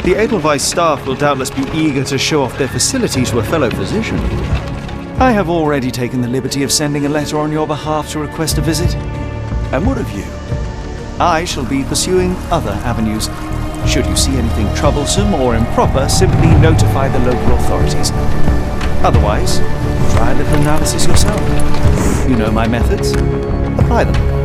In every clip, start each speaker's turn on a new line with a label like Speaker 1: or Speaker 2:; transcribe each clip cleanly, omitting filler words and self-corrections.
Speaker 1: The Edelweiss staff will doubtless be eager to show off their facility to a fellow physician. I have already taken the liberty of sending a letter on your behalf to request a visit. And what of you? I shall be pursuing other avenues. Should you see anything troublesome or improper, simply notify the local authorities. Otherwise, try a little analysis yourself. You know my methods. Apply them.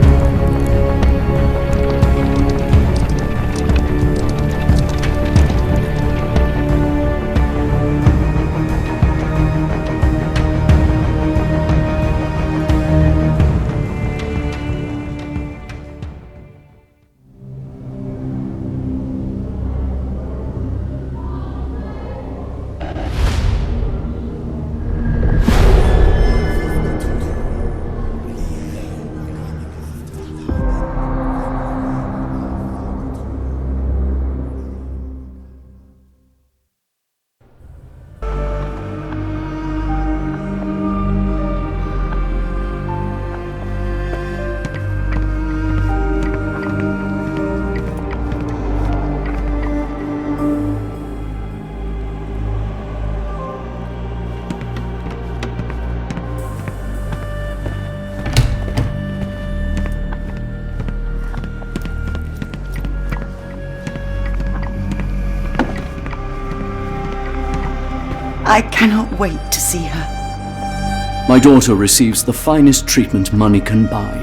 Speaker 2: I cannot wait to see her.
Speaker 3: My daughter receives the finest treatment money can buy.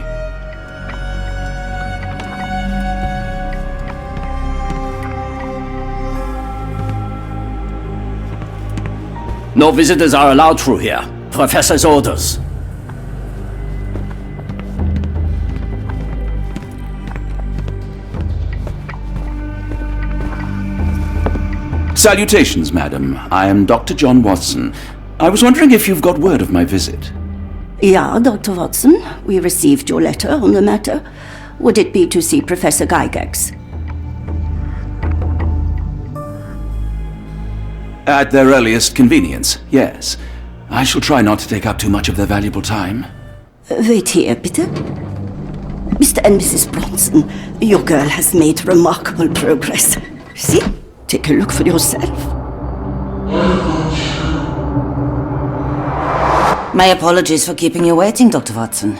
Speaker 3: No visitors are allowed through here. Professor's orders.
Speaker 4: Salutations, madam. I am Dr. John Watson. I was wondering if you've got word of my visit.
Speaker 2: Yeah, Dr. Watson. We received your letter on the matter. Would it be to see Professor Gygax?
Speaker 4: At their earliest convenience, yes. I shall try not to take up too much of their valuable time.
Speaker 2: Wait here, bitte. Mr. and Mrs. Bronson, your girl has made remarkable progress. See? Take a look for yourself.
Speaker 5: My apologies for keeping you waiting, Dr. Watson.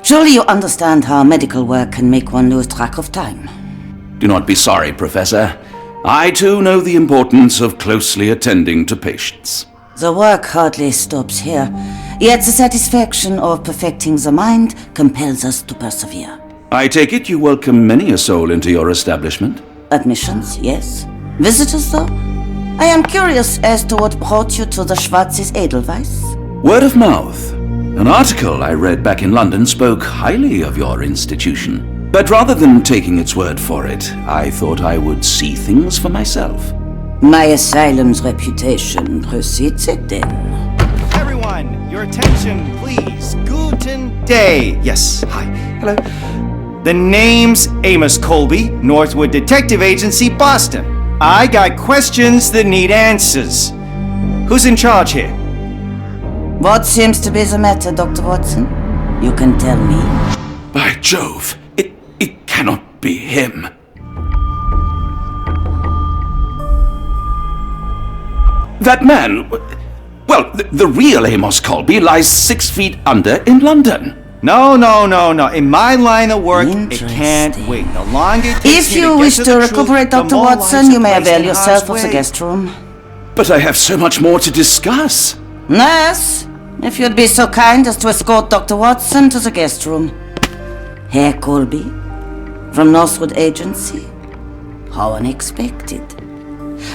Speaker 5: Surely you understand how medical work can make one lose track of time.
Speaker 4: Do not be sorry, Professor. I too know the importance of closely attending to patients.
Speaker 5: The work hardly stops here, yet the satisfaction of perfecting the mind compels us to persevere.
Speaker 4: I take it you welcome many a soul into your establishment?
Speaker 5: Admissions, yes. Visitors, though? I am curious as to what brought you to the Schwarzes Edelweiss.
Speaker 4: Word of mouth. An article I read back in London spoke highly of your institution. But rather than taking its word for it, I thought I would see things for myself.
Speaker 5: My asylum's reputation precedes it, then.
Speaker 1: Everyone, your attention, please. Guten Day. Yes, hi. Hello. The name's Amos Colby, Northwood Detective Agency, Boston. I got questions that need answers. Who's in charge here?
Speaker 5: What seems to be the matter, Dr. Watson? You can tell me.
Speaker 4: By Jove, it cannot be him. That man, well, the real Amos Colby lies 6 feet under in London.
Speaker 1: No. In my line of work, it can't wait. The longer it takes
Speaker 5: If
Speaker 1: me
Speaker 5: you
Speaker 1: to
Speaker 5: wish
Speaker 1: get
Speaker 5: to
Speaker 1: the
Speaker 5: recuperate,
Speaker 1: truth, the
Speaker 5: Dr.
Speaker 1: more
Speaker 5: Watson,
Speaker 1: lives
Speaker 5: you
Speaker 1: are
Speaker 5: may
Speaker 1: placed
Speaker 5: avail
Speaker 1: in
Speaker 5: yourself
Speaker 1: harm's
Speaker 5: of the
Speaker 1: way.
Speaker 5: guest room.
Speaker 4: But I have so much more to discuss.
Speaker 5: Nurse, if you'd be so kind as to escort Dr. Watson to the guest room. Herr Colby, from Northwood Agency. How unexpected.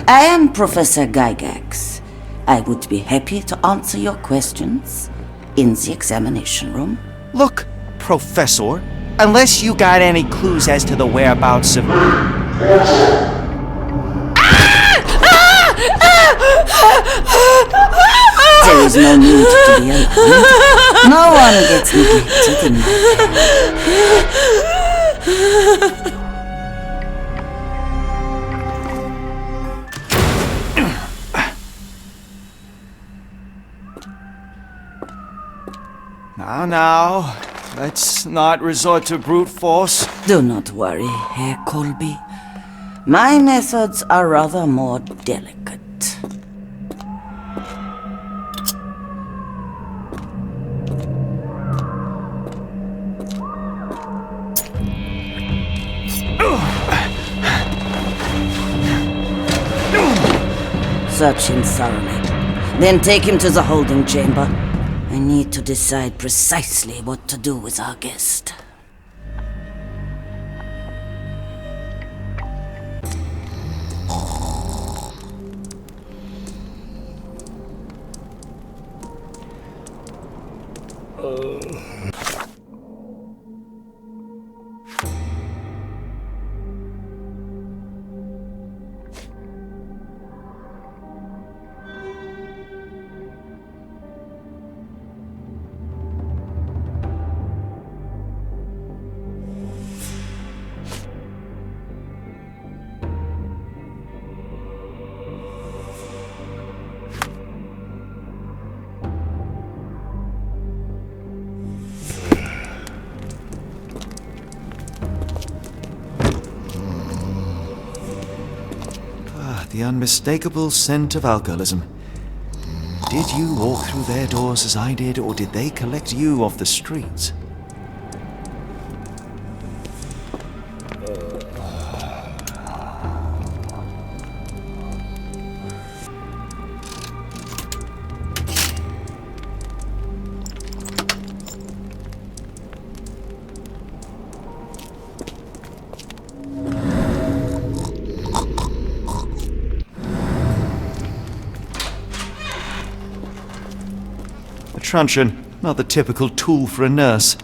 Speaker 5: I am Professor Gygax. I would be happy to answer your questions in the examination room.
Speaker 1: Look, Professor, unless you got any clues as to the whereabouts of...
Speaker 5: There is no need to be alarmed. No one gets neglected in
Speaker 1: Now, let's not resort to brute force.
Speaker 5: Do not worry, Herr Colby. My methods are rather more delicate. Search him thoroughly. Then take him to the holding chamber. I need to decide precisely what to do with our guest.
Speaker 1: The unmistakable scent of alcoholism. Did you walk through their doors as I did, or did they collect you off the streets? Truncheon, not the typical tool for a nurse.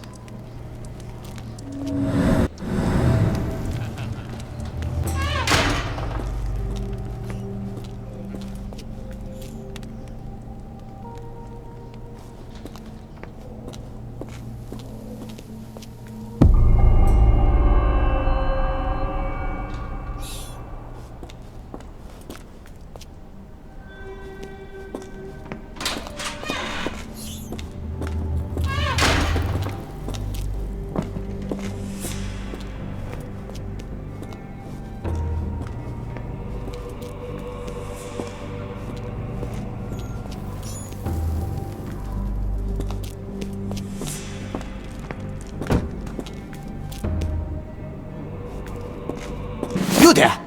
Speaker 6: You there!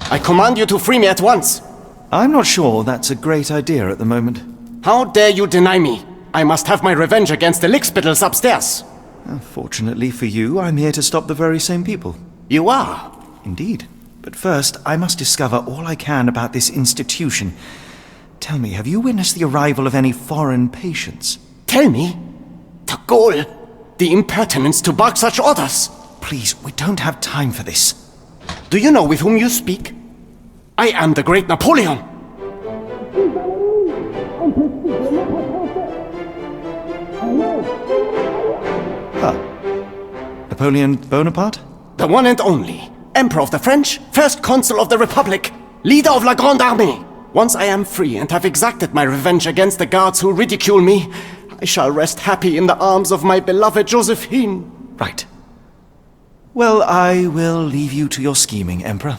Speaker 6: I command you to free me at once!
Speaker 1: I'm not sure that's a great idea at the moment.
Speaker 6: How dare you deny me? I must have my revenge against the lickspittles upstairs!
Speaker 1: Fortunately for you, I'm here to stop the very same people.
Speaker 6: You are?
Speaker 1: Indeed. But first, I must discover all I can about this institution. Tell me, have you witnessed the arrival of any foreign patients?
Speaker 6: Tell me? The gall! The impertinence to bark such orders!
Speaker 1: Please, we don't have time for this.
Speaker 6: Do you know with whom you speak? I am the great Napoleon!
Speaker 1: Napoleon Bonaparte?
Speaker 6: The one and only. Emperor of the French, first consul of the Republic, leader of La Grande Armée. Once I am free and have exacted my revenge against the guards who ridicule me, I shall rest happy in the arms of my beloved Josephine.
Speaker 1: Right. Well, I will leave you to your scheming, Emperor.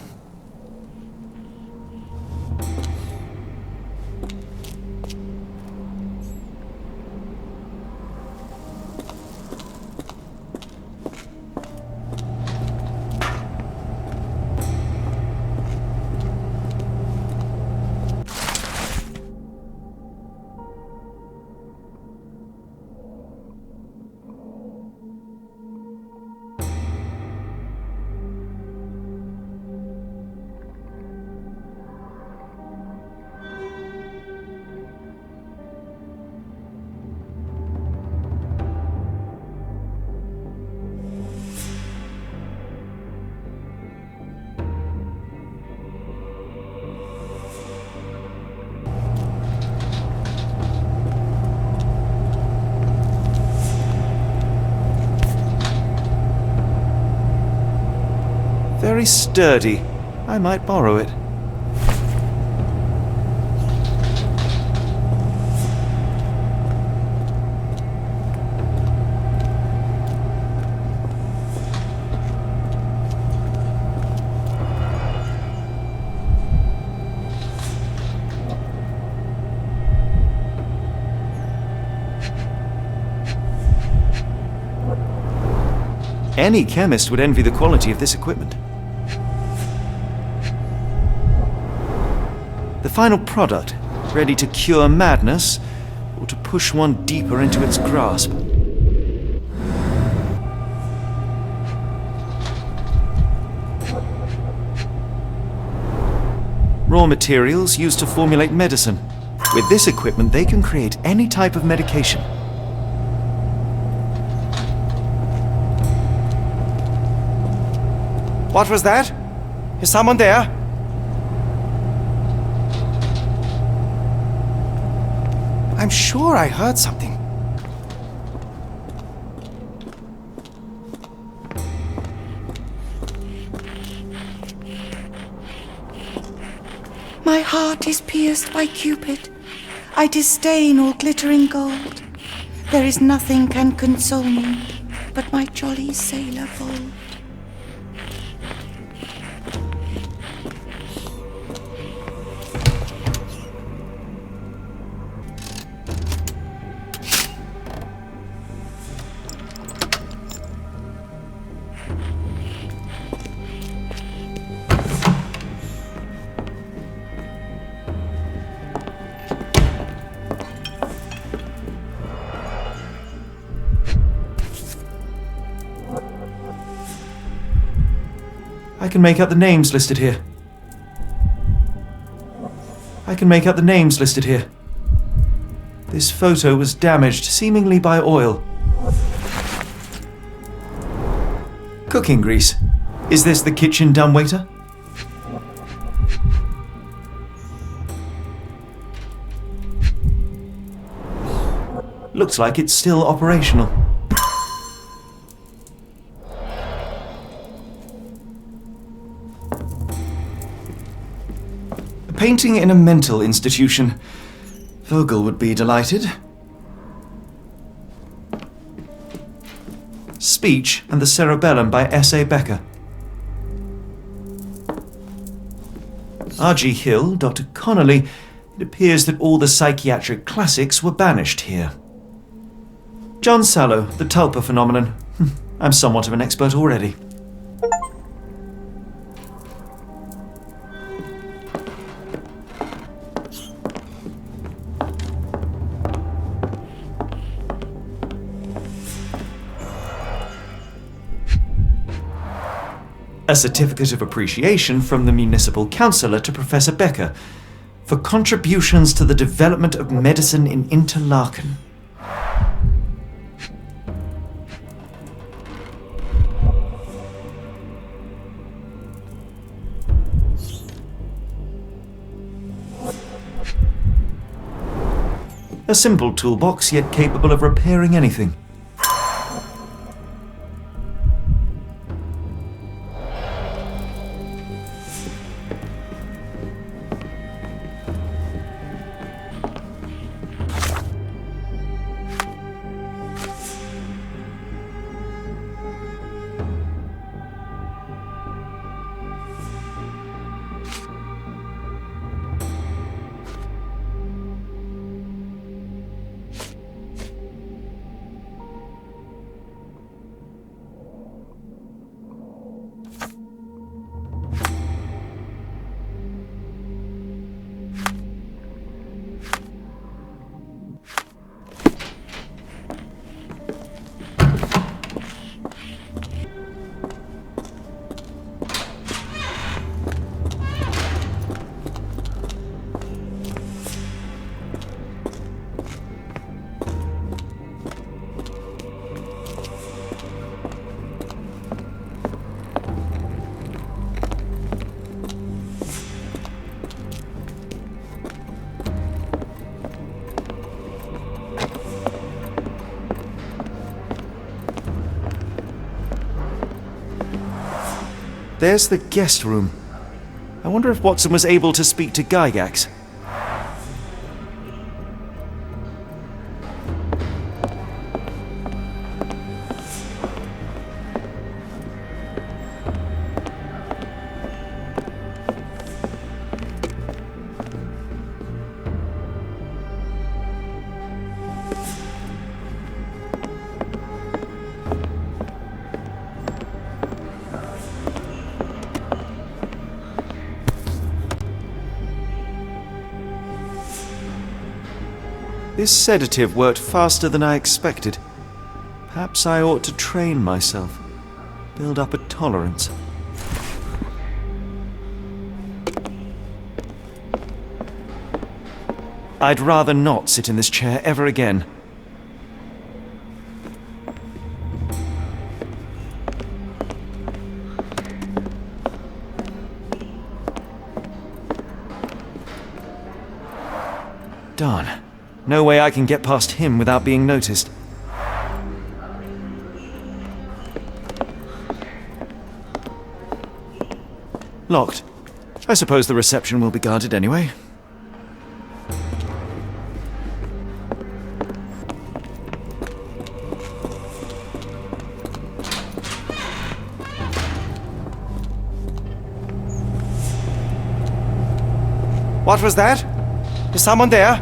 Speaker 1: Very sturdy. I might borrow it. Any chemist would envy the quality of this equipment. The final product, ready to cure madness, or to push one deeper into its grasp. Raw materials used to formulate medicine. With this equipment, they can create any type of medication.
Speaker 6: What was that? Is someone there? I'm sure I heard something.
Speaker 7: My heart is pierced by Cupid. I disdain all glittering gold. There is nothing can console me but my jolly sailor bold.
Speaker 1: I can make out the names listed here. This photo was damaged, seemingly by oil. Cooking grease. Is this the kitchen dumbwaiter? Looks like it's still operational. A painting in a mental institution. Vogel would be delighted. Speech and the Cerebellum by S.A. Becker. R.G. Hill, Dr. Connolly. It appears that all the psychiatric classics were banished here. John Sallow, the Tulpa phenomenon. I'm somewhat of an expert already. A certificate of appreciation from the municipal councillor to Professor Becker for contributions to the development of medicine in Interlaken. A simple toolbox, yet capable of repairing anything. There's the guest room. I wonder if Watson was able to speak to Gygax. This sedative worked faster than I expected. Perhaps I ought to train myself, build up a tolerance. I'd rather not sit in this chair ever again. Darn. No way I can get past him without being noticed. Locked. I suppose the reception will be guarded anyway.
Speaker 6: What was that? Is someone there?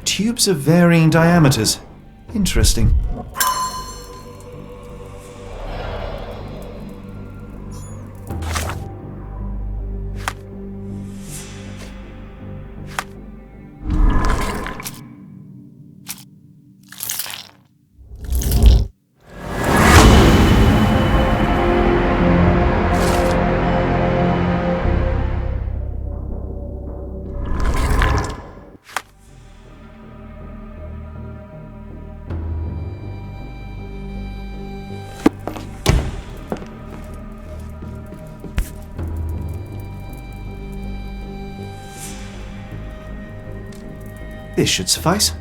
Speaker 1: Tubes of varying diameters. Interesting. This should suffice.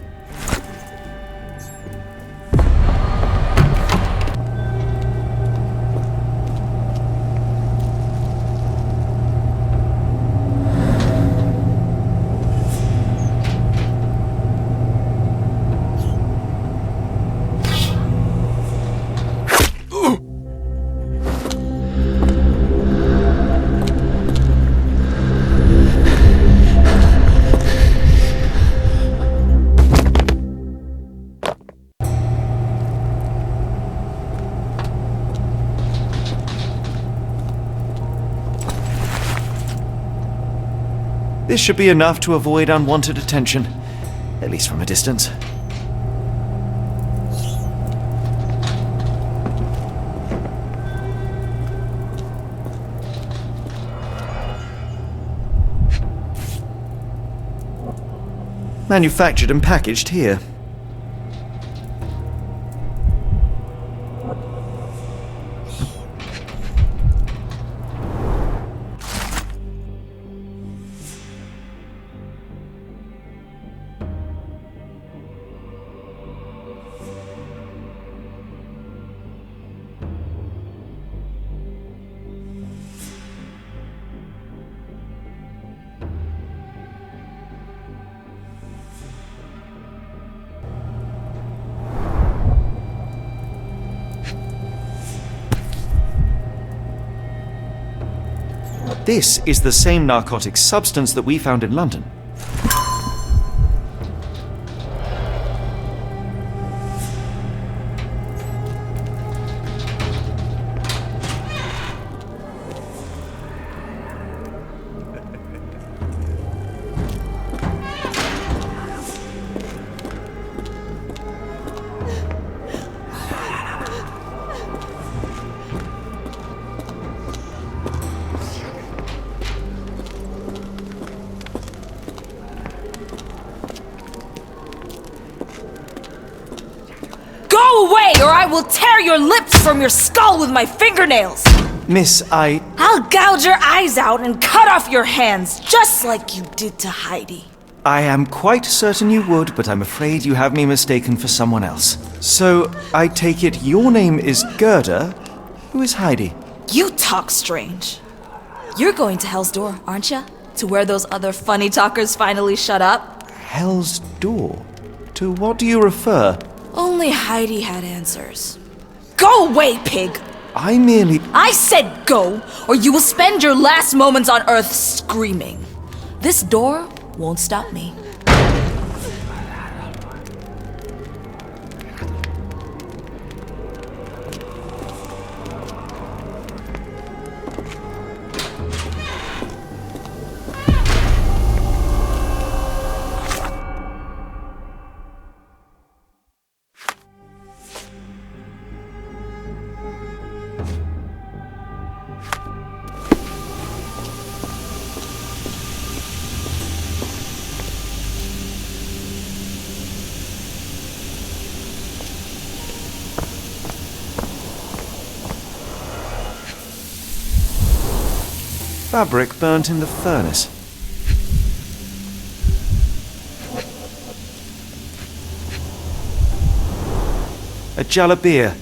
Speaker 1: This should be enough to avoid unwanted attention, at least from a distance. Manufactured and packaged here. this is the same narcotic substance that we found in London.
Speaker 8: Go away, or I will tear your lips from your skull with my fingernails!
Speaker 1: Miss,
Speaker 8: I'll gouge your eyes out and cut off your hands, just like you did to Heidi.
Speaker 1: I am quite certain you would, but I'm afraid you have me mistaken for someone else. So, I take it your name is Gerda. Who is Heidi?
Speaker 8: You talk strange. You're going to Hell's Door, aren't you? To where those other funny talkers finally shut up?
Speaker 1: Hell's Door? To what do you refer?
Speaker 8: Only Heidi had answers. Go away, pig!
Speaker 1: I
Speaker 8: said go, or you will spend your last moments on Earth screaming. This door won't stop me.
Speaker 1: Fabric burnt in the furnace. A jalabia,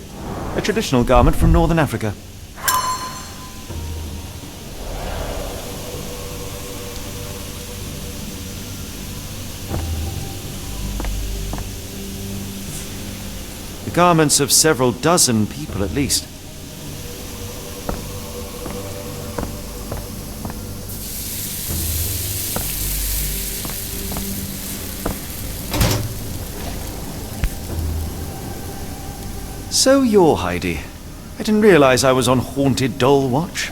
Speaker 1: a traditional garment from northern Africa. The garments of several dozen people at least. So you're Heidi. I didn't realize I was on haunted doll watch.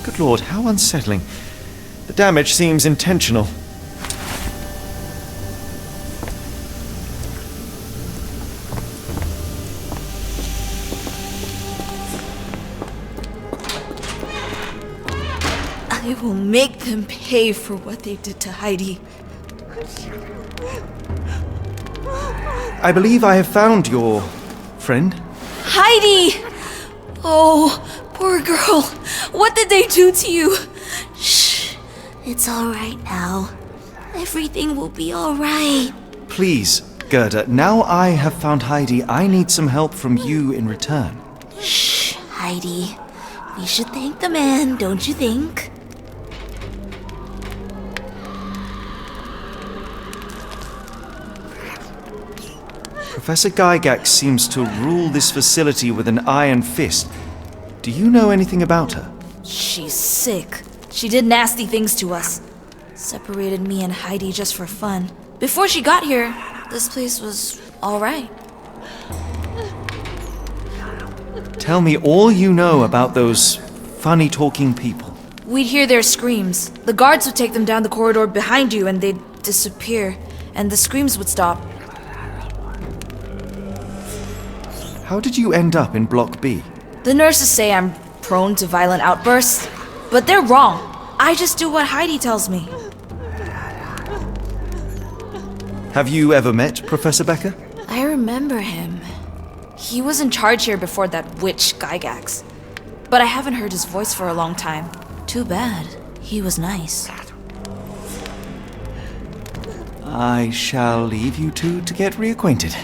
Speaker 1: Good lord, how unsettling. The damage seems intentional.
Speaker 8: I will make them pay for what they did to Heidi.
Speaker 1: I believe I have found your friend.
Speaker 8: Heidi! Oh, poor girl. What did they do to you?
Speaker 9: Shh. It's all right now. Everything will be all right.
Speaker 1: Please, Gerda, now I have found Heidi, I need some help from you in return.
Speaker 9: Shh, Heidi. We should thank the man, don't you think?
Speaker 1: Professor Gygax seems to rule this facility with an iron fist. Do you know anything about her?
Speaker 8: She's sick. She did nasty things to us. Separated me and Heidi just for fun. Before she got here, this place was all right.
Speaker 1: Tell me all you know about those funny-talking people.
Speaker 8: We'd hear their screams. The guards would take them down the corridor behind you and they'd disappear. And the screams would stop.
Speaker 1: How did you end up in Block B?
Speaker 8: The nurses say I'm prone to violent outbursts, but they're wrong. I just do what Heidi tells me.
Speaker 1: Have you ever met Professor Becker?
Speaker 8: I remember him. He was in charge here before that witch Gygax. But I haven't heard his voice for a long time. Too bad. He was nice.
Speaker 1: I shall leave you two to get reacquainted.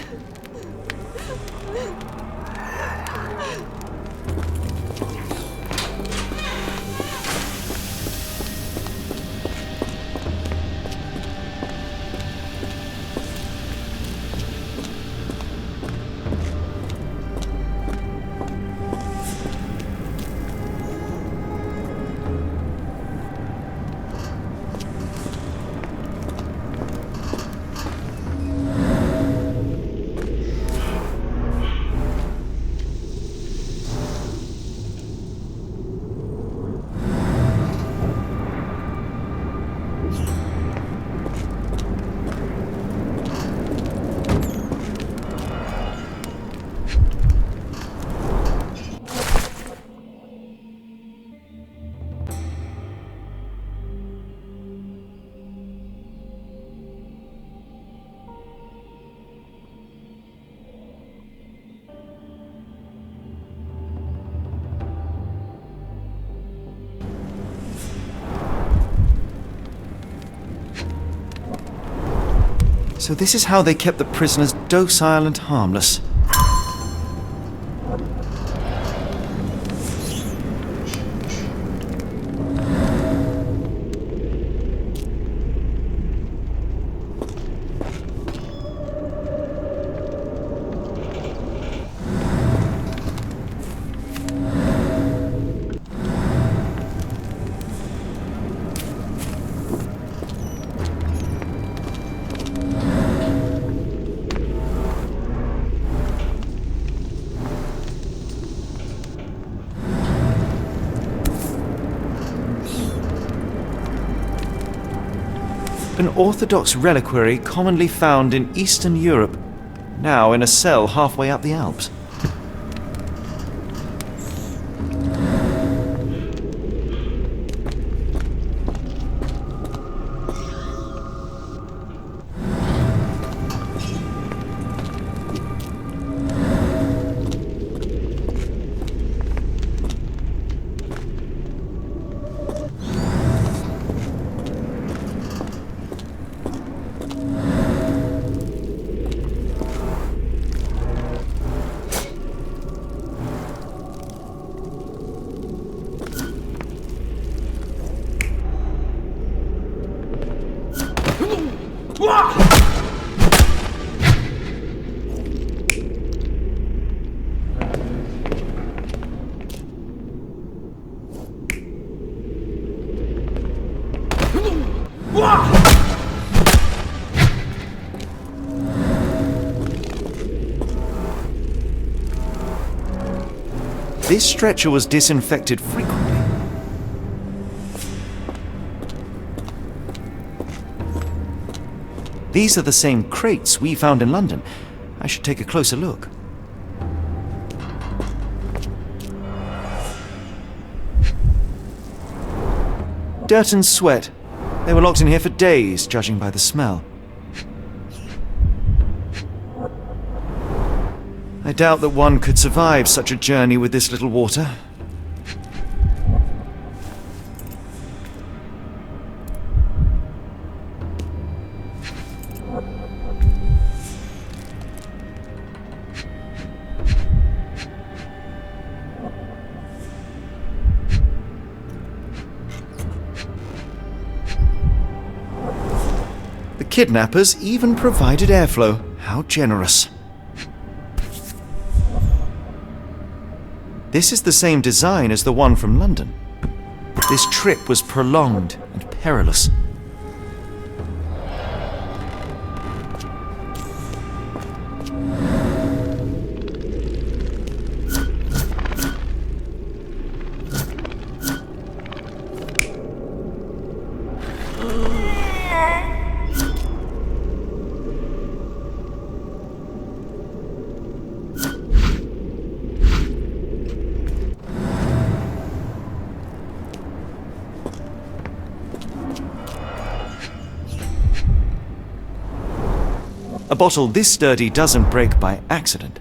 Speaker 1: So this is how they kept the prisoners docile and harmless. An Orthodox reliquary commonly found in Eastern Europe, now in a cell halfway up the Alps. This stretcher was disinfected frequently. These are the same crates we found in London. I should take a closer look. Dirt and sweat. They were locked in here for days, judging by the smell. I doubt that one could survive such a journey with this little water. The kidnappers even provided airflow. How generous. This is the same design as the one from London. This trip was prolonged and perilous. A bottle this sturdy doesn't break by accident.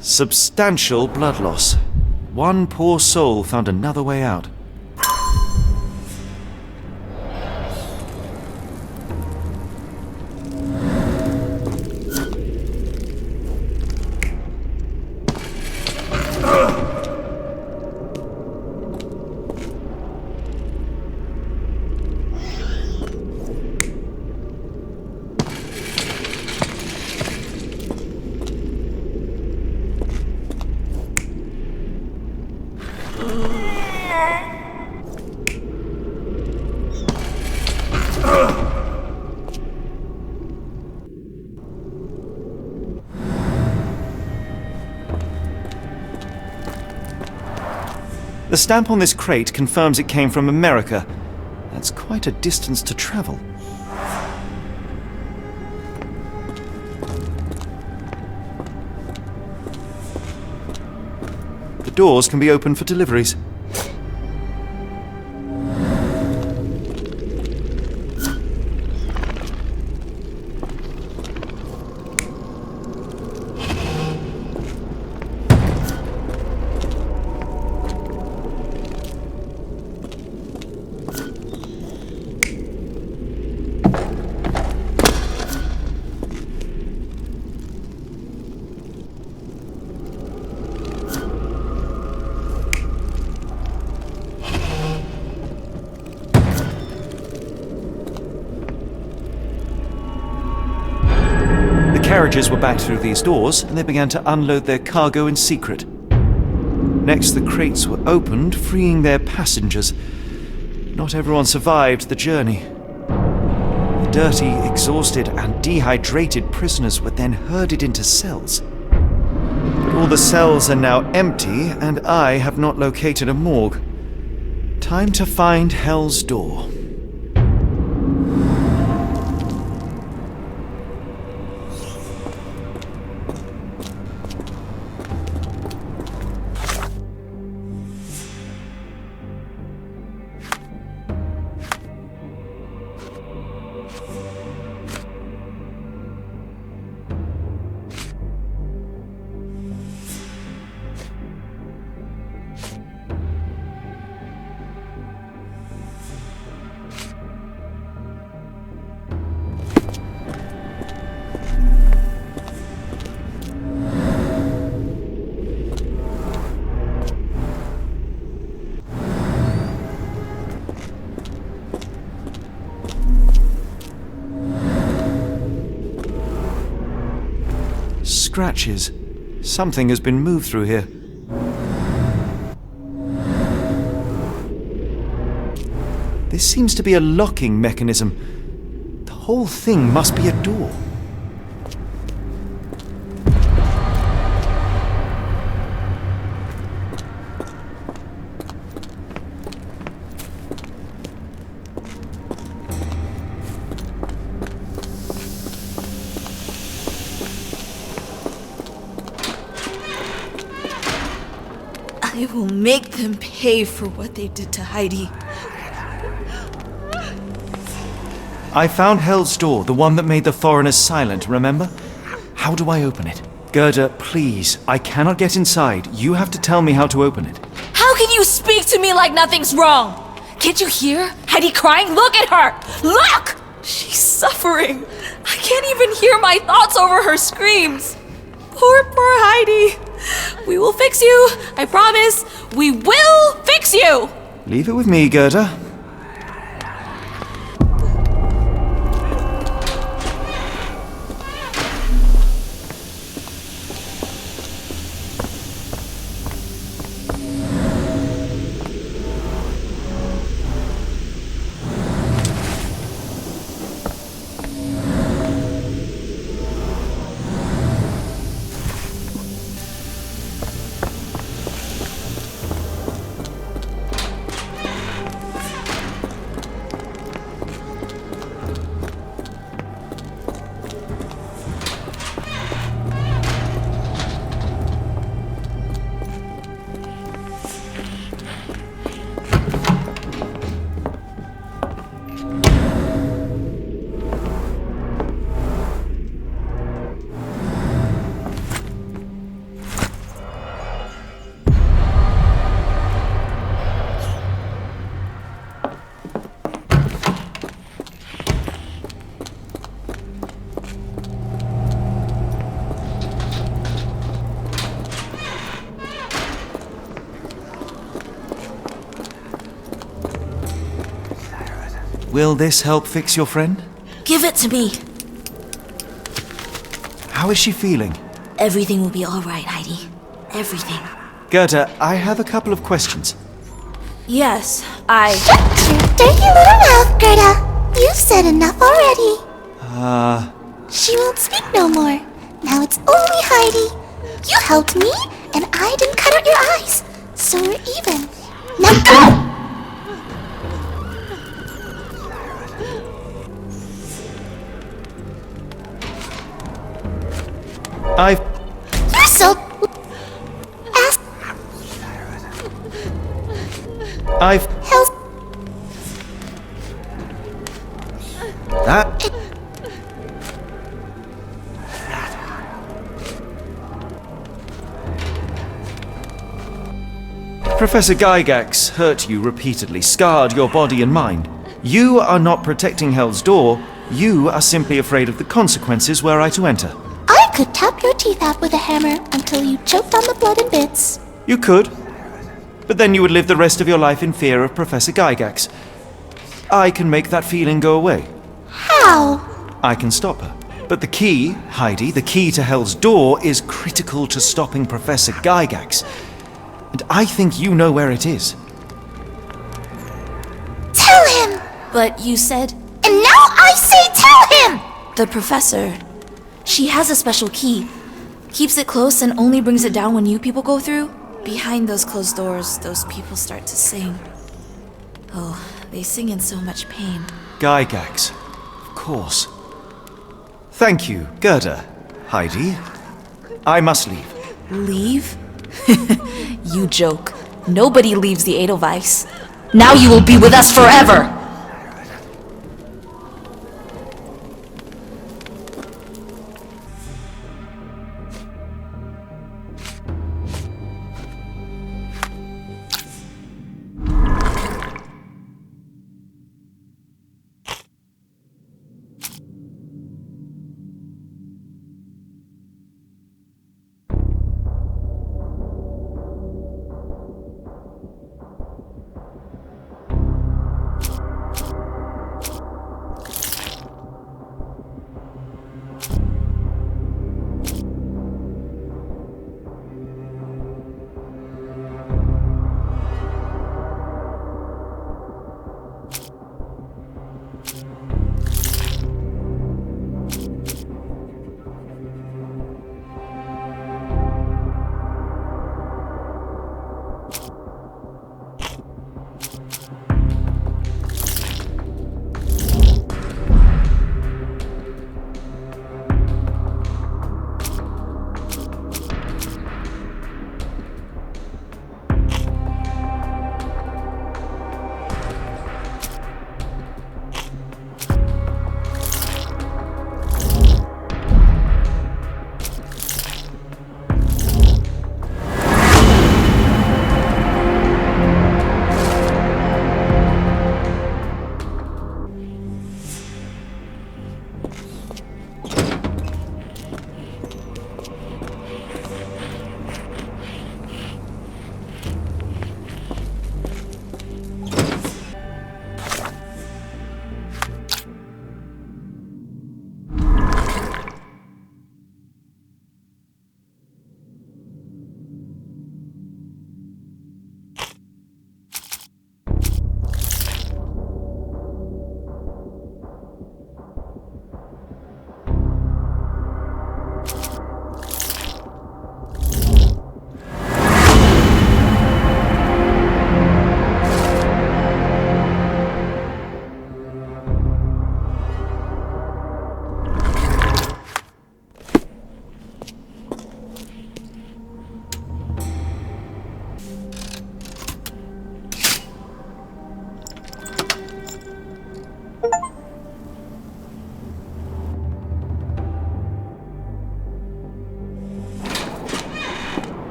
Speaker 1: Substantial blood loss. One poor soul found another way out. The stamp on this crate confirms it came from America. That's quite a distance to travel. The doors can be opened for deliveries. carriages were backed through these doors, and they began to unload their cargo in secret. Next, the crates were opened, freeing their passengers. Not everyone survived the journey. The dirty, exhausted, and dehydrated prisoners were then herded into cells. But all the cells are now empty, and I have not located a morgue. Time to find Hell's Door. Scratches. Something has been moved through here. This seems to be a locking mechanism. The whole thing must be a door.
Speaker 8: I will make them pay for what they did to Heidi.
Speaker 1: I found Hell's Door, the one that made the foreigners silent, remember? How do I open it? Gerda, please, I cannot get inside. You have to tell me how to open it.
Speaker 8: How can you speak to me like nothing's wrong? Can't you hear Heidi crying? Look at her! Look! She's suffering. I can't even hear my thoughts over her screams. Poor Heidi. We will fix you. I promise. We will fix you.
Speaker 1: Leave it with me, Gerda. Will this help fix your friend?
Speaker 9: Give it to me.
Speaker 1: How is she feeling?
Speaker 9: Everything will be all right, Heidi. Everything.
Speaker 1: Gerda, I have a couple of questions.
Speaker 8: Yes,
Speaker 10: Shut your dirty little mouth, Gerda. You've said enough already. She won't speak no more. Now it's only Heidi. You helped me, and I didn't cut out your eyes. So we're even. Now go! You're so... Hell's...
Speaker 1: That... Professor Gygax hurt you repeatedly, scarred your body and mind. You are not protecting Hell's Door. You are simply afraid of the consequences were I to enter.
Speaker 10: I could tap your teeth out with a hammer until you choked on the blood in bits.
Speaker 1: You could, but then you would live the rest of your life in fear of Professor Gygax. I can make that feeling go away.
Speaker 10: How?
Speaker 1: I can stop her. But the key, Heidi, the key to Hell's Door is critical to stopping Professor Gygax. And I think you know where it is.
Speaker 10: Tell him!
Speaker 8: But you said...
Speaker 10: And now I say tell him!
Speaker 8: The professor. She has a special key. Keeps it close and only brings it down when you people go through. Behind those closed doors, those people start to sing. Oh, they sing in so much pain.
Speaker 1: Gygax. Of course. Thank you, Gerda. Heidi. I must leave.
Speaker 8: Leave? You joke. Nobody leaves the Edelweiss. Now you will be with us forever!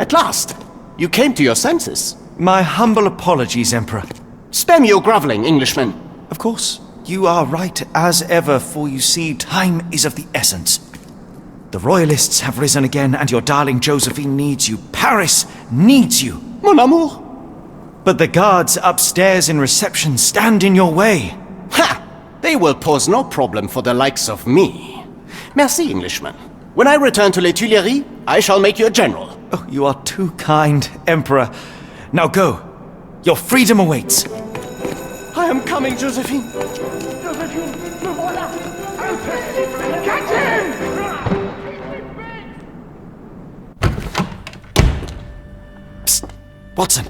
Speaker 6: At last! You came to your senses.
Speaker 1: My humble apologies, Emperor.
Speaker 6: Spare me your groveling, Englishman.
Speaker 1: Of course, you are right as ever, for you see, time is of the essence. The royalists have risen again, and your darling Josephine needs you. Paris needs you.
Speaker 6: Mon amour!
Speaker 1: But the guards upstairs in reception stand in your way.
Speaker 6: Ha! They will pose no problem for the likes of me. Merci, Englishman. When I return to Les Tuileries, I shall make you a general.
Speaker 1: Oh, you are too kind, Emperor. Now go. Your freedom awaits.
Speaker 6: I am coming, Josephine. Josephine, me voilà. Catch him!
Speaker 1: Psst. Watson.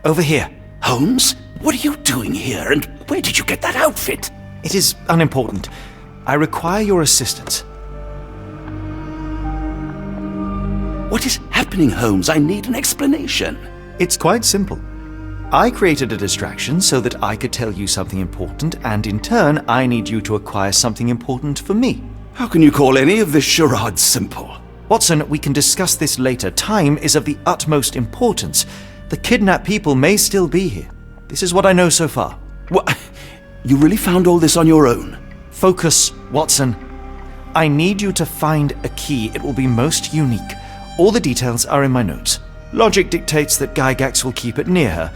Speaker 1: Over here.
Speaker 4: Holmes? What are you doing here, and where did you get that outfit?
Speaker 1: It is unimportant. I require your assistance.
Speaker 4: What is happening, Holmes? I need an explanation.
Speaker 1: It's quite simple. I created a distraction so that I could tell you something important, and in turn, I need you to acquire something important for me.
Speaker 4: How can you call any of this charade simple?
Speaker 1: Watson, we can discuss this later. Time is of the utmost importance. The kidnapped people may still be here. This is what I know so far.
Speaker 4: What? You really found all this on your own?
Speaker 1: Focus, Watson. I need you to find a key. It will be most unique. All the details are in my notes. Logic dictates that Gygax will keep it near her.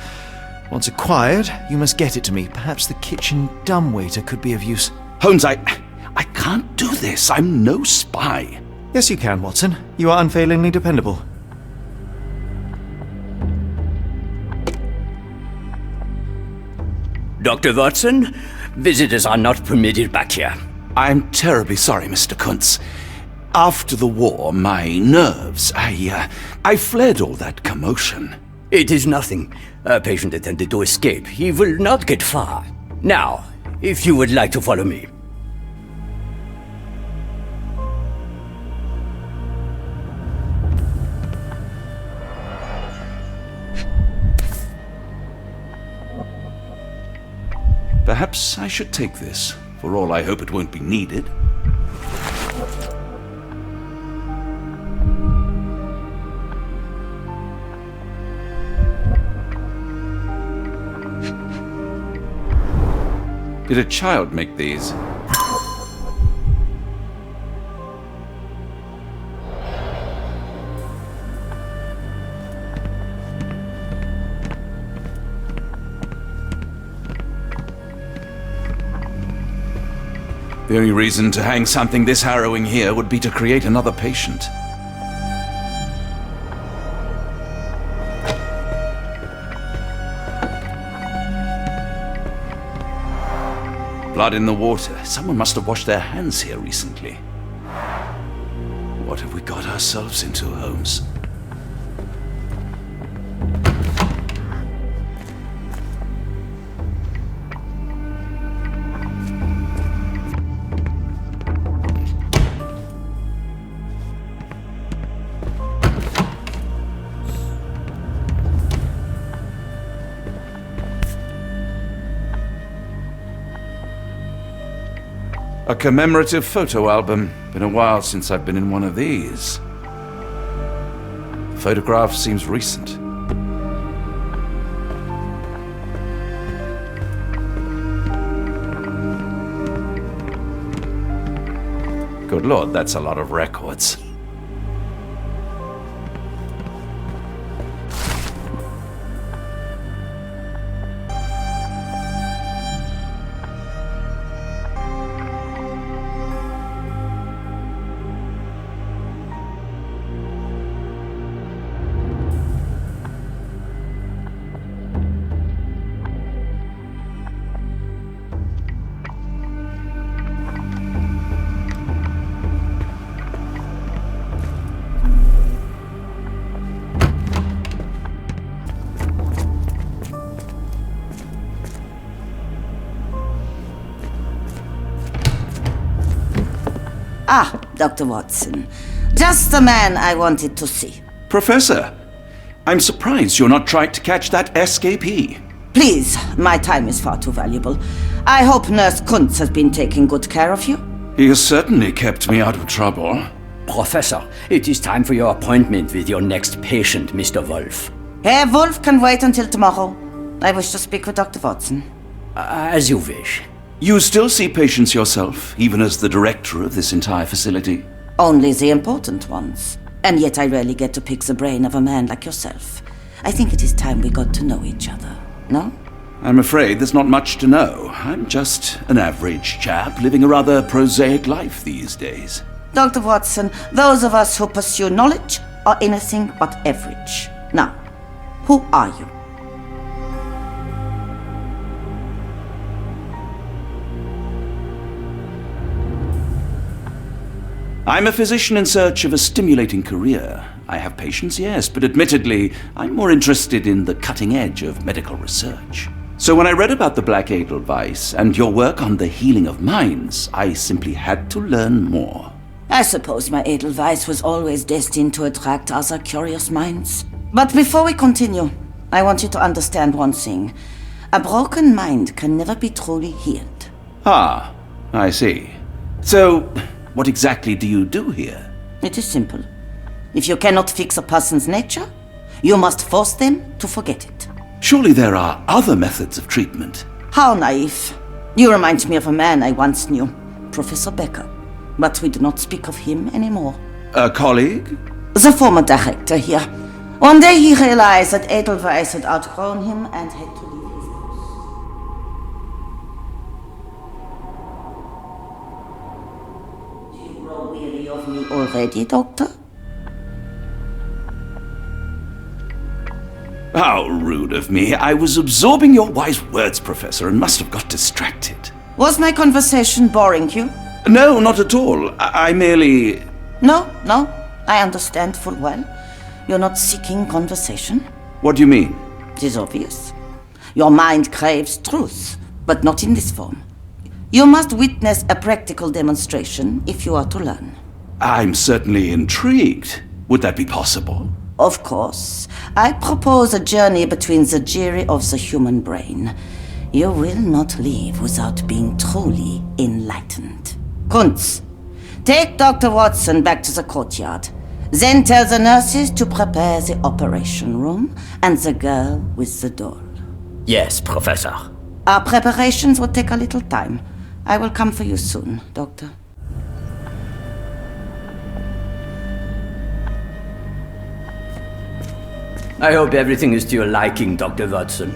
Speaker 1: Once acquired, you must get it to me. Perhaps the kitchen dumbwaiter could be of use.
Speaker 4: Holmes, I can't do this. I'm no spy.
Speaker 1: Yes, you can, Watson. You are unfailingly dependable.
Speaker 3: Dr. Watson, visitors are not permitted back here.
Speaker 4: I'm terribly sorry, Mr. Kuntz. After the war, my nerves, I fled all that commotion.
Speaker 3: It is nothing. A patient attempted to escape. He will not get far. Now, if you would like to follow me.
Speaker 4: Perhaps I should take this. For all I hope it won't be needed. Did a child make these? The only reason to hang something this harrowing here would be to create another patient. Blood in the water. Someone must have washed their hands here recently. What have we got ourselves into, Holmes? A commemorative photo album. Been a while since I've been in one of these. The photograph seems recent. Good Lord, that's a lot of records.
Speaker 5: Ah, Dr. Watson. Just the man I wanted to see.
Speaker 4: Professor, I'm surprised you're not trying to catch that escapee.
Speaker 5: Please, my time is far too valuable. I hope Nurse Kuntz has been taking good care of you.
Speaker 4: He has certainly kept me out of trouble.
Speaker 3: Professor, it is time for your appointment with your next patient, Mr. Wolf.
Speaker 5: Herr Wolf can wait until tomorrow. I wish to speak with Dr. Watson.
Speaker 3: As you wish.
Speaker 4: You still see patients yourself, even as the director of this entire facility?
Speaker 5: Only the important ones. And yet I rarely get to pick the brain of a man like yourself. I think it is time we got to know each other, no?
Speaker 4: I'm afraid there's not much to know. I'm just an average chap living a rather prosaic life these days.
Speaker 5: Dr. Watson, those of us who pursue knowledge are anything but average. Now, who are you?
Speaker 4: I'm a physician in search of a stimulating career. I have patients, yes, but admittedly, I'm more interested in the cutting edge of medical research. So when I read about the Black Edelweiss and your work on the healing of minds, I simply had to learn more.
Speaker 5: I suppose my Edelweiss was always destined to attract other curious minds. But before we continue, I want you to understand one thing. A broken mind can never be truly healed.
Speaker 4: Ah, I see. So, what exactly do you do here?
Speaker 5: It is simple. If you cannot fix a person's nature, you must force them to forget it.
Speaker 4: Surely there are other methods of treatment.
Speaker 5: How naive. You remind me of a man I once knew, Professor Becker. But we do not speak of him anymore.
Speaker 4: A colleague?
Speaker 5: The former director here. One day he realized that Edelweiss had outgrown him and had to leave his house. grow weary of me already, Doctor?
Speaker 4: How rude of me. I was absorbing your wise words, Professor, and must have got distracted.
Speaker 5: Was my conversation boring you?
Speaker 4: No, not at all. I merely...
Speaker 5: No, I understand full well. You're not seeking conversation.
Speaker 4: What do you mean?
Speaker 5: It is obvious. Your mind craves truth, but not in this form. You must witness a practical demonstration if you are to learn.
Speaker 4: I'm certainly intrigued. Would that be possible?
Speaker 5: Of course. I propose a journey between the jury of the human brain. You will not leave without being truly enlightened. Kunz, take Dr. Watson back to the courtyard. Then tell the nurses to prepare the operation room and the girl with the doll.
Speaker 3: Yes, Professor.
Speaker 5: Our preparations will take a little time. I will come for you soon, Doctor.
Speaker 3: I hope everything is to your liking, Dr. Watson.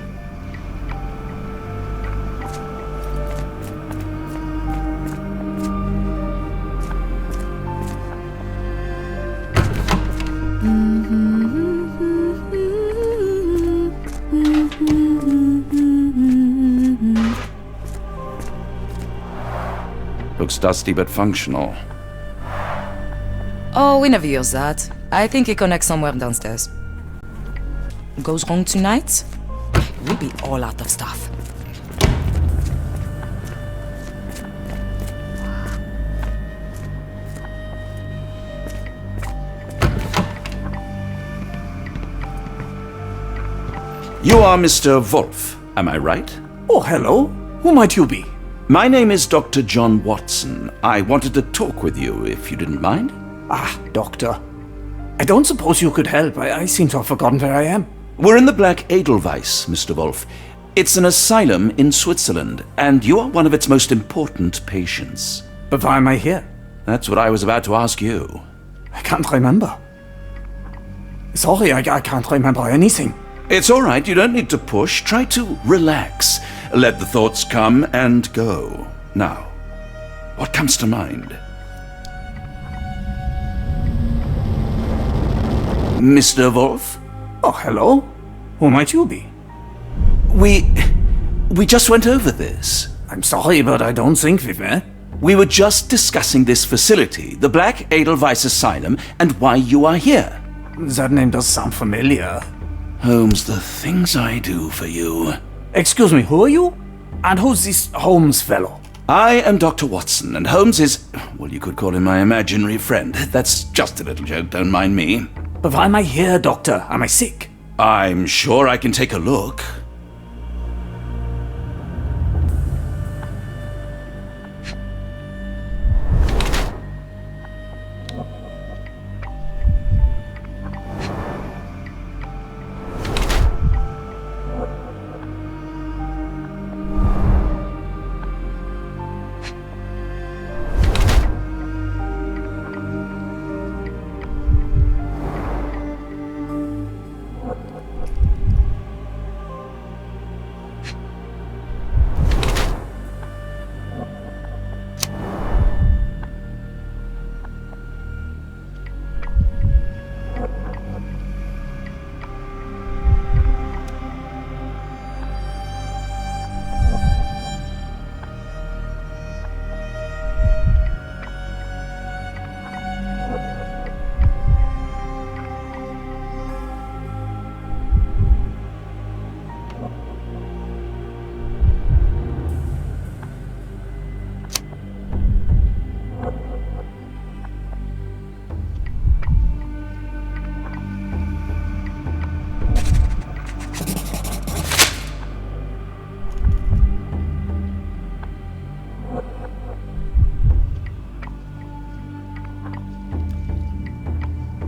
Speaker 4: Looks dusty but functional.
Speaker 11: Oh, we never use that. I think it connects somewhere downstairs. Goes wrong tonight? We'll be all out of stuff.
Speaker 4: You are Mr. Wolf, am I right?
Speaker 12: Oh, hello. Who might you be?
Speaker 4: My name is Dr. John Watson. I wanted to talk with you, if you didn't mind.
Speaker 12: Ah, Doctor. I don't suppose you could help. I seem to have forgotten where I am.
Speaker 4: We're in the Black Edelweiss, Mr. Wolf. It's an asylum in Switzerland, and you are one of its most important patients.
Speaker 12: But why am I here?
Speaker 4: That's what I was about to ask you.
Speaker 12: I can't remember. Sorry, I can't remember anything.
Speaker 4: It's all right, you don't need to push. Try to relax. Let the thoughts come and go. Now, what comes to mind? Mr. Wolf?
Speaker 12: Oh, hello. Who might you be?
Speaker 4: We just went over this.
Speaker 12: I'm sorry, but I don't think we've met.
Speaker 4: We were just discussing this facility, the Black Edelweiss Asylum, and why you are here.
Speaker 12: That name does sound familiar.
Speaker 4: Holmes, the things I do for you.
Speaker 12: Excuse me, who are you? And who's this Holmes fellow?
Speaker 4: I am Dr. Watson, and Holmes is, well, you could call him my imaginary friend. That's just a little joke, don't mind me.
Speaker 12: But why am I here, Doctor? Am I sick?
Speaker 4: I'm sure I can take a look.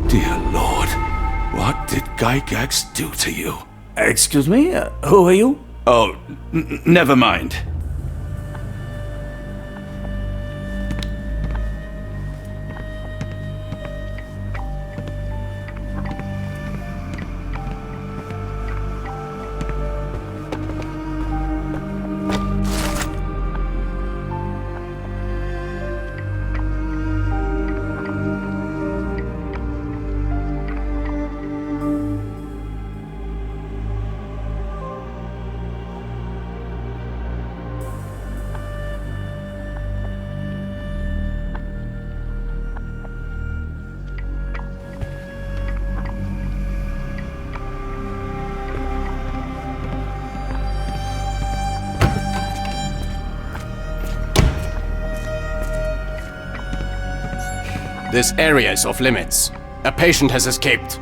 Speaker 4: Dear Lord, what did Gygax do to you?
Speaker 12: Excuse me? Who are you?
Speaker 4: Oh, never mind.
Speaker 6: This area is off limits. A patient has escaped.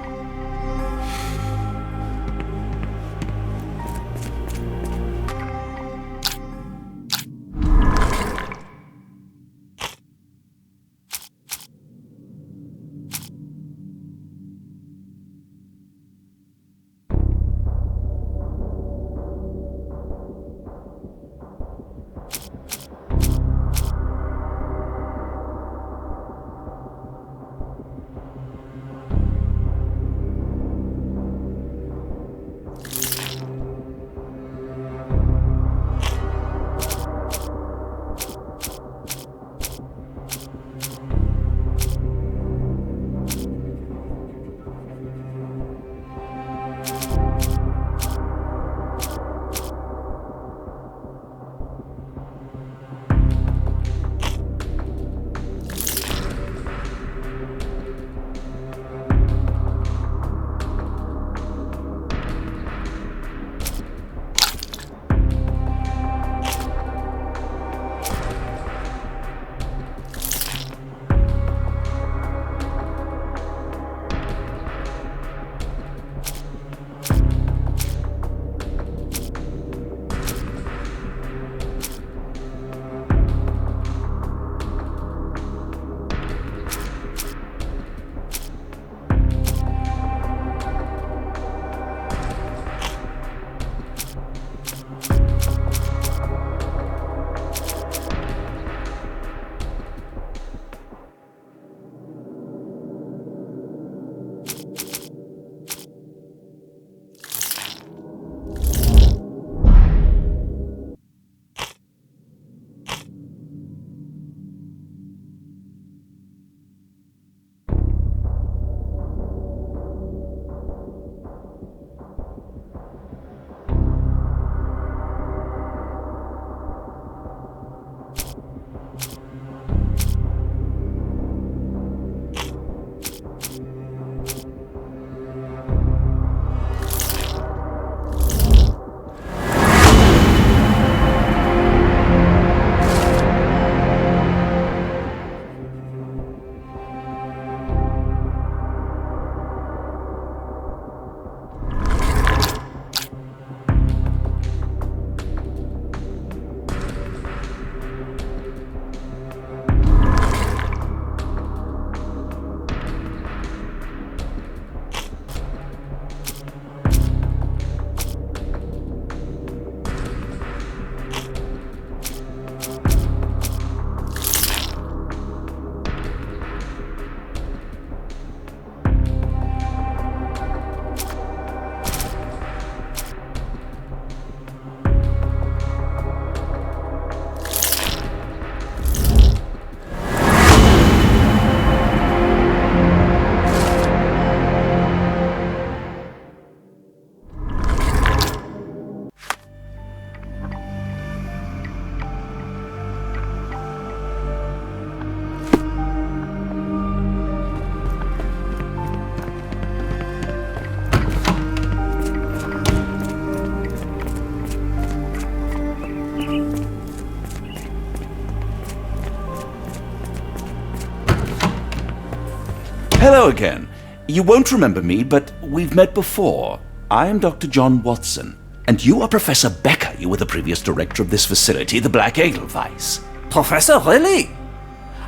Speaker 4: Hello again. You won't remember me, but we've met before. I am Dr. John Watson, and you are Professor Becker. You were the previous director of this facility, the Black Edelweiss.
Speaker 12: Professor, really?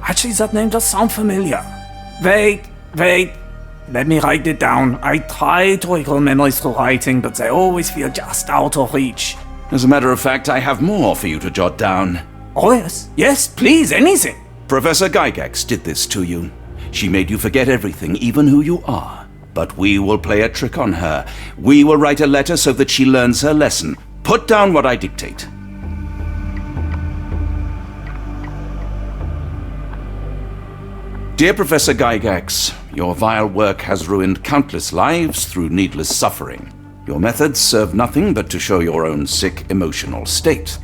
Speaker 12: Actually, that name does sound familiar. Wait. Let me write it down. I try to recall memories through writing, but they always feel just out of reach.
Speaker 4: As a matter of fact, I have more for you to jot down.
Speaker 12: Oh, yes. Yes, please, anything.
Speaker 4: Professor Gygax did this to you. She made you forget everything, even who you are. But we will play a trick on her. We will write a letter so that she learns her lesson. Put down what I dictate. Dear Professor Gygax, your vile work has ruined countless lives through needless suffering. Your methods serve nothing but to show your own sick emotional state.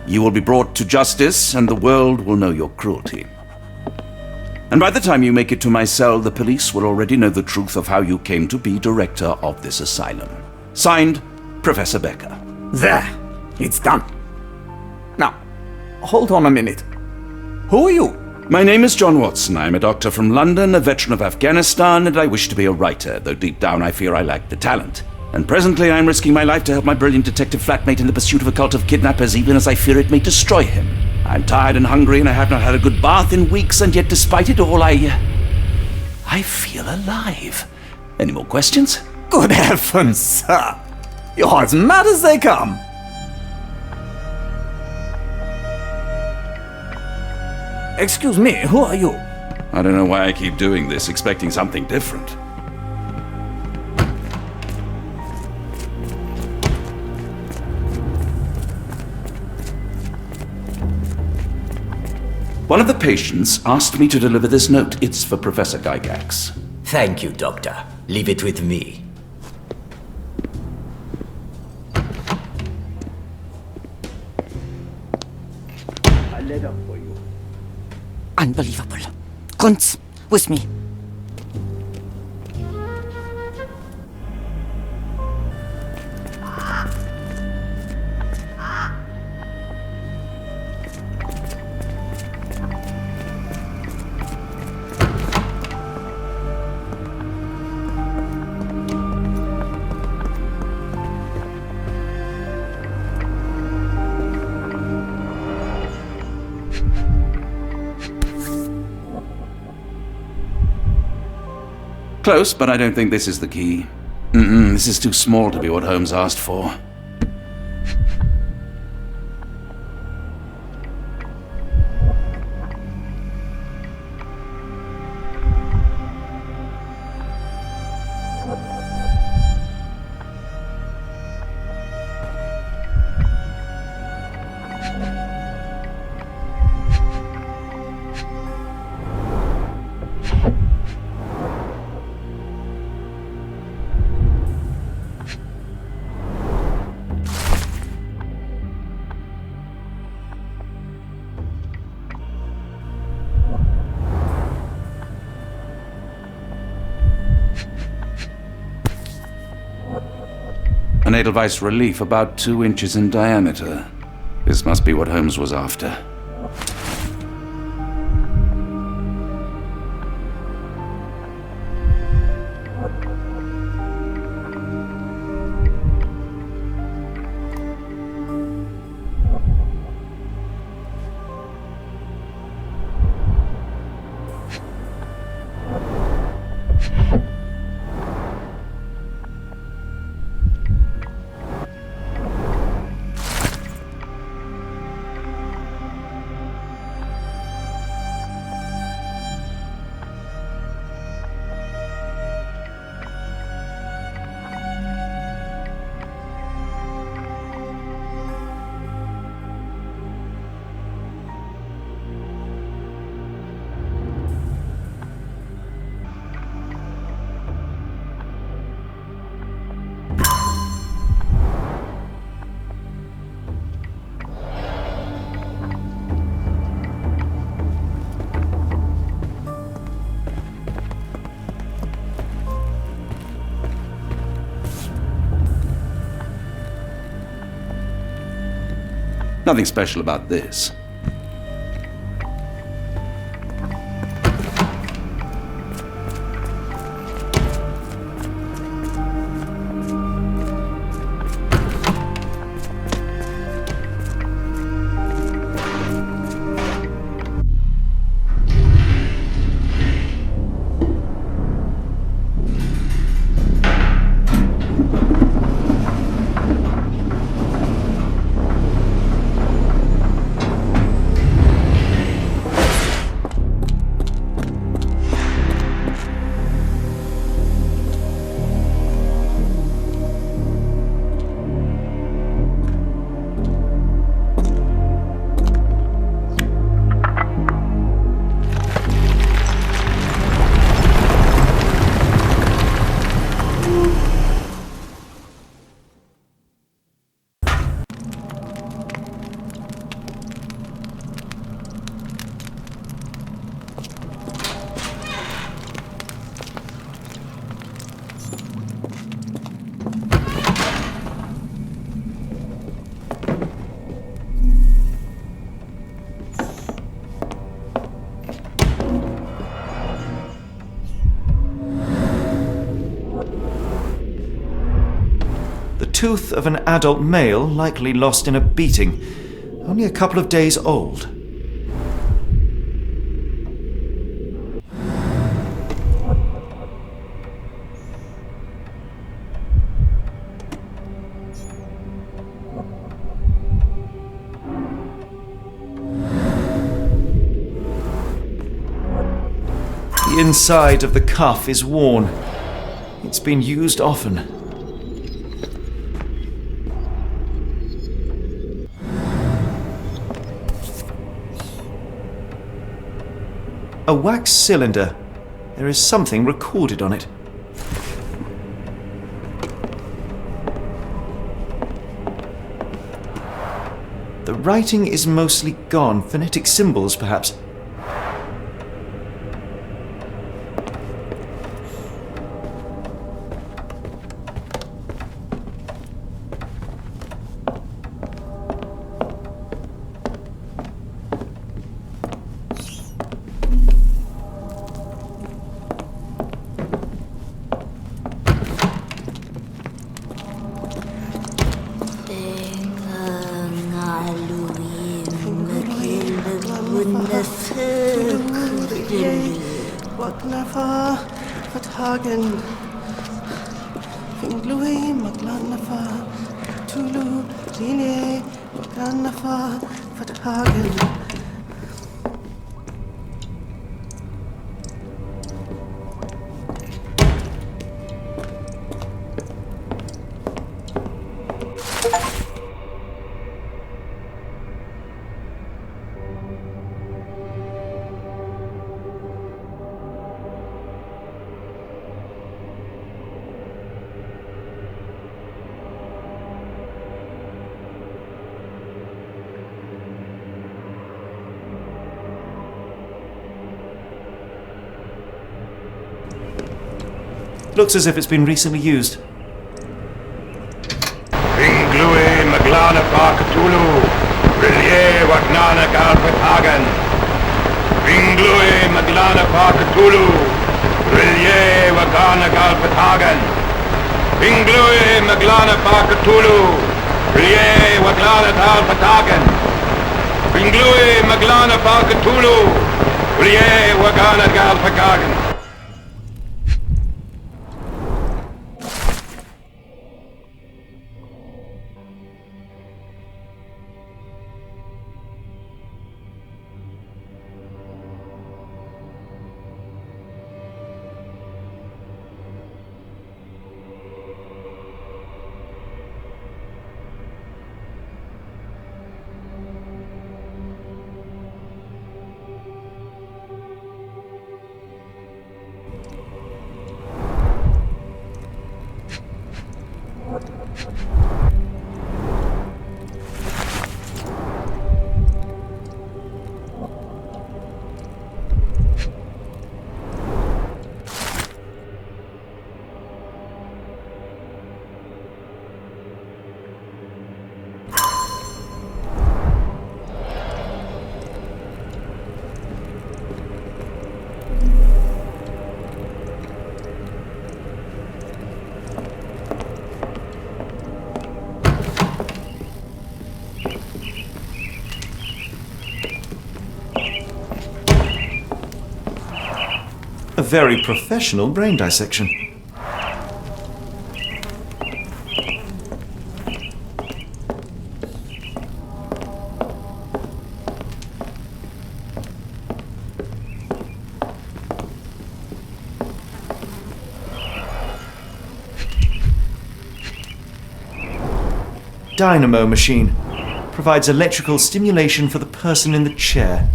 Speaker 4: You will be brought to justice, and the world will know your cruelty. And by the time you make it to my cell, the police will already know the truth of how you came to be director of this asylum. Signed, Professor Becker.
Speaker 12: There, it's done. Now, hold on a minute. Who are you?
Speaker 4: My name is John Watson. I'm a doctor from London, a veteran of Afghanistan, and I wish to be a writer, though deep down I fear I lack the talent. And presently I'm risking my life to help my brilliant detective flatmate in the pursuit of a cult of kidnappers, even as I fear it may destroy him. I'm tired and hungry, and I have not had a good bath in weeks, and yet despite it all, I feel alive. Any more questions?
Speaker 12: Good heavens, sir. You're as mad as they come. Excuse me, who are you?
Speaker 4: I don't know why I keep doing this, expecting something different. One of the patients asked me to deliver this note. It's for Professor Gygax.
Speaker 3: Thank you, Doctor. Leave it with me.
Speaker 5: A letter for you. Unbelievable. Kunz, with me.
Speaker 4: Close, but I don't think this is the key. This is too small to be what Holmes asked for. An Edelweiss relief about 2 inches in diameter. This must be what Holmes was after. Nothing special about this.
Speaker 1: tooth of an adult male, likely lost in a beating, only a couple of days old. The inside of the cuff is worn. It's been used often. A wax cylinder. There is something recorded on it. The writing is mostly gone. Phonetic symbols, perhaps. Looks as if it's been recently used.
Speaker 13: Ringlui Maglana Cthulhu, Relie Wagnana Galpatagan. Ringlui Maglana Cthulhu, Relie Wagnana Galpatagan. Ringlui Maglana Cthulhu, Relie Wagnana Galpatagan. Ringlui Maglana Cthulhu, Relie Wagnana Galpatagan.
Speaker 1: A very professional brain dissection. Dynamo machine. Provides electrical stimulation for the person in the chair.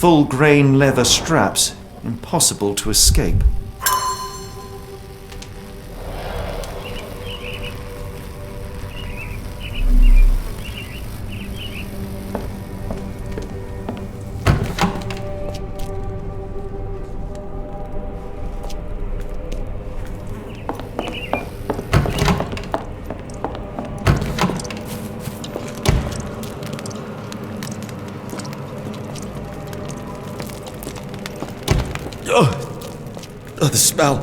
Speaker 1: Full grain leather straps, impossible to escape. Oh, the smell.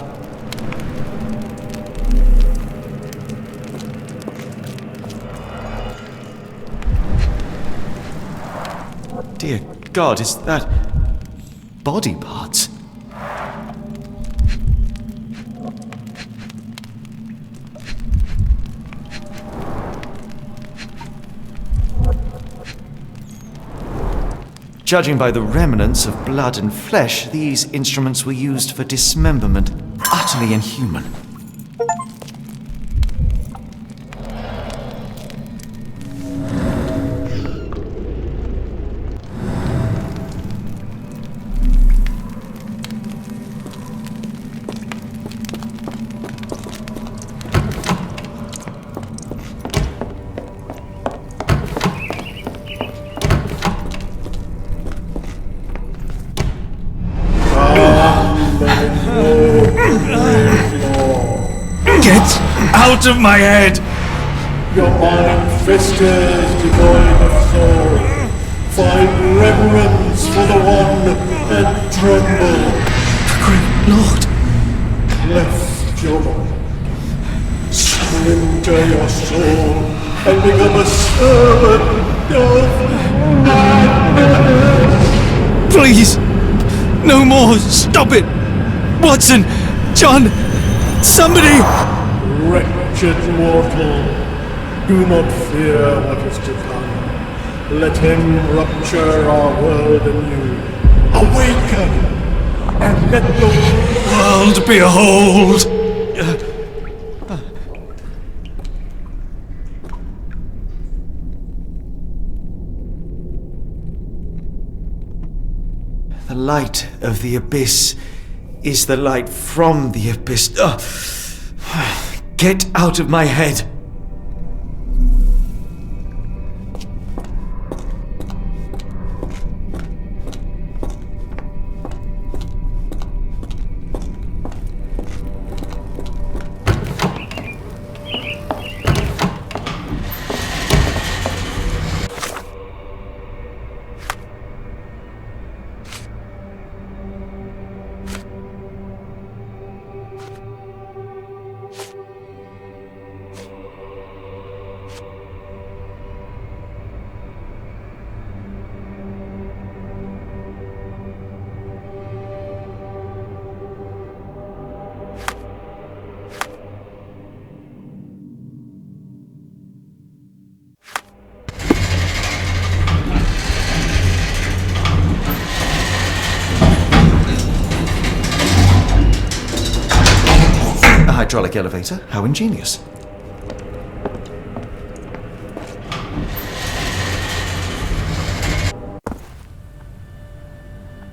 Speaker 1: Dear God, is that body parts? Judging by the remnants of blood and flesh, these instruments were used for dismemberment. Utterly inhuman. Out of my head!
Speaker 14: Your iron-fisted, devoid of soul. Find reverence for the one and tremble.
Speaker 1: The great Lord!
Speaker 14: Cleft your body. Surrender your soul and become a servant of madness.
Speaker 1: Please! No more! Stop it! Watson! John! Somebody!
Speaker 14: Wretched mortal, do not fear what is to come. Let him rupture our world anew. Awaken, and let the
Speaker 1: world behold! The light of the abyss is the light from the abyss. Get out of my head! Hydraulic elevator, how ingenious.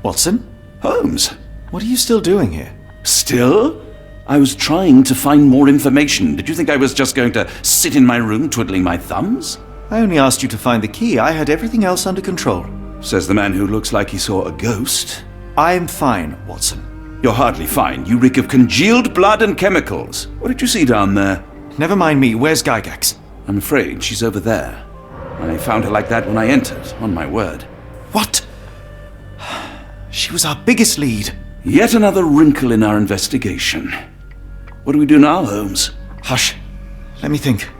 Speaker 1: Watson?
Speaker 4: Holmes?
Speaker 1: What are you still doing here?
Speaker 4: Still? I was trying to find more information. Did you think I was just going to sit in my room twiddling my thumbs?
Speaker 1: I only asked you to find the key. I had everything else under control.
Speaker 4: Says the man who looks like he saw a ghost.
Speaker 1: I'm fine, Watson.
Speaker 4: You're hardly fine. You reek of congealed blood and chemicals. What did you see down there?
Speaker 1: Never mind me. Where's Gygax?
Speaker 4: I'm afraid she's over there. I found her like that when I entered, on my word.
Speaker 1: What? She was our biggest lead.
Speaker 4: Yet another wrinkle in our investigation. What do we do now, Holmes?
Speaker 1: Hush. Let me think.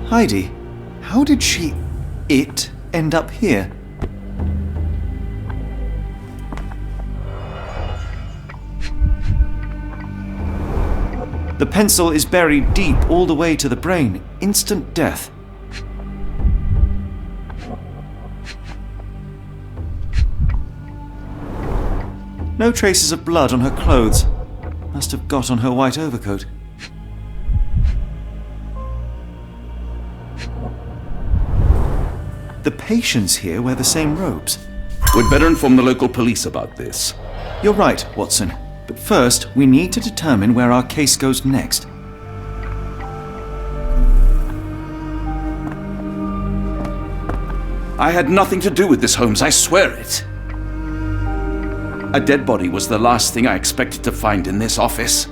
Speaker 1: Heidi, how did it end up here? The pencil is buried deep all the way to the brain. Instant death. No traces of blood on her clothes. Must have got on her white overcoat. The patients here wear the same robes.
Speaker 4: We'd better inform the local police about this.
Speaker 1: You're right, Watson. But first, we need to determine where our case goes next.
Speaker 4: I had nothing to do with this, Holmes, I swear it. A dead body was the last thing I expected to find in this office.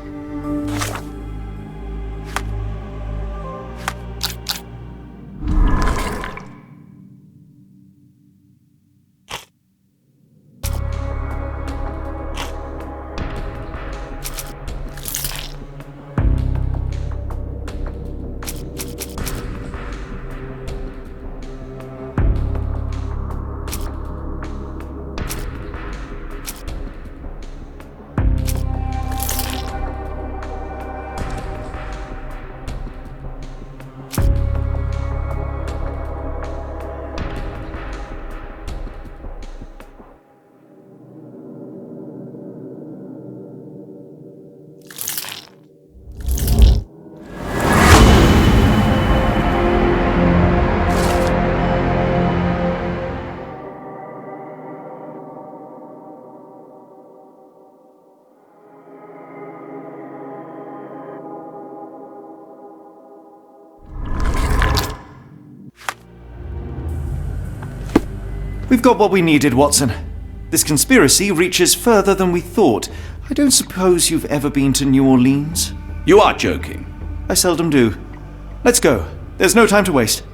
Speaker 1: We've got what we needed, Watson. This conspiracy reaches further than we thought. I don't suppose you've ever been to New Orleans?
Speaker 4: You are joking.
Speaker 1: I seldom do. Let's go. There's no time to waste.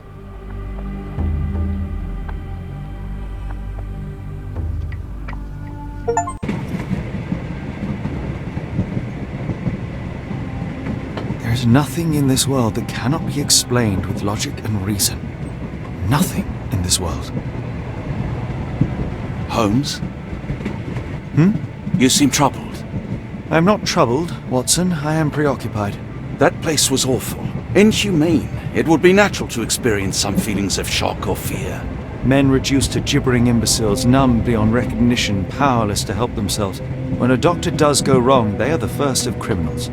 Speaker 1: There is nothing in this world that cannot be explained with logic and reason. Nothing in this world.
Speaker 4: Holmes? You seem troubled.
Speaker 1: I'm not troubled, Watson. I am preoccupied.
Speaker 4: That place was awful. Inhumane. It would be natural to experience some feelings of shock or fear.
Speaker 1: Men reduced to gibbering imbeciles, numb beyond recognition, powerless to help themselves. When a doctor does go wrong, they are the first of criminals.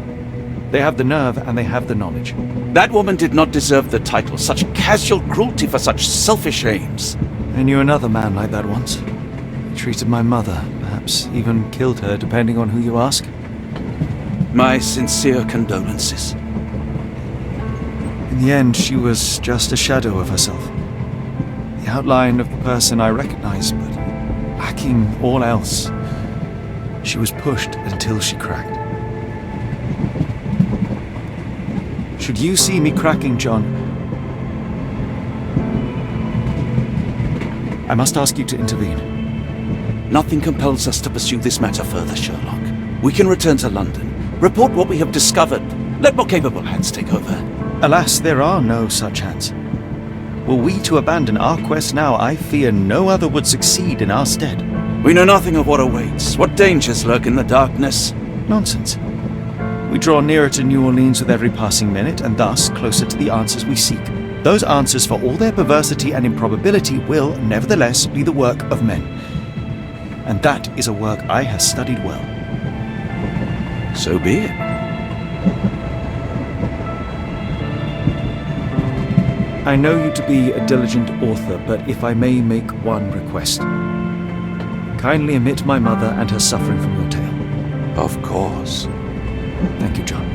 Speaker 1: They have the nerve and they have the knowledge.
Speaker 4: That woman did not deserve the title. Such casual cruelty for such selfish aims.
Speaker 1: I knew another man like that once. He treated my mother, perhaps even killed her, depending on who you ask.
Speaker 4: My sincere condolences.
Speaker 1: In the end, she was just a shadow of herself. The outline of the person I recognized, but lacking all else. She was pushed until she cracked. Should you see me cracking, John, I must ask you to intervene.
Speaker 4: Nothing compels us to pursue this matter further, Sherlock. We can return to London, report what we have discovered, let more capable hands take over.
Speaker 1: Alas, there are no such hands. Were we to abandon our quest now, I fear no other would succeed in our stead.
Speaker 4: We know nothing of what awaits, what dangers lurk in the darkness.
Speaker 1: Nonsense. We draw nearer to New Orleans with every passing minute, and thus closer to the answers we seek. Those answers, for all their perversity and improbability, will, nevertheless, be the work of men. And that is a work I have studied well.
Speaker 4: So be it.
Speaker 1: I know you to be a diligent author, but if I may make one request. Kindly omit my mother and her suffering from your tale.
Speaker 4: Of course.
Speaker 1: Thank you, John.